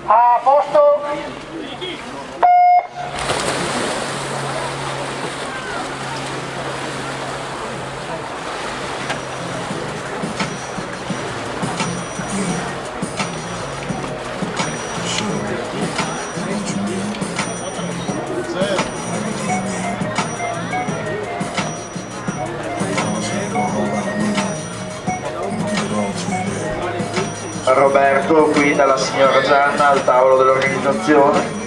A posto? Roberto qui dalla signora Gianna al tavolo dell'organizzazione.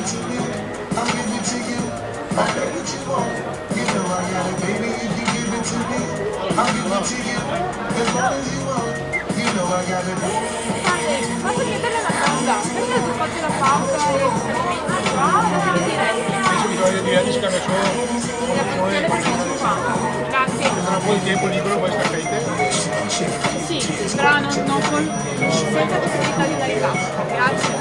Posso chiedere una cosa? Perché tu fate la pausa e Bisogna dire di scambio grazie. un po' di tempo libero poi stacca di te. Sì, però non senza possibilità di dare capo. Grazie.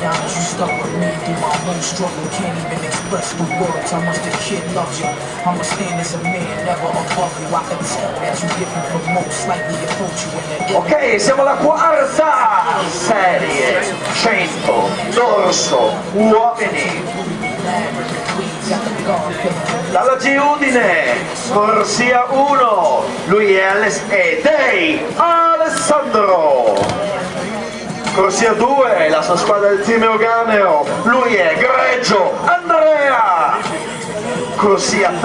You stuck with me through my whole struggle. Can't even express with words how much this kid loves you. I'ma stand as a man, never above you. I can tell that you different from most, slightly approach you in the Ok, siamo alla quarta serie, 100, dorso, uomini. Dalla G Udine, corsia 1, lui è Dei Alessandro. Corsia 2, la sua squadra del team Euganeo, lui è Greggio Andrea. Corsia 3.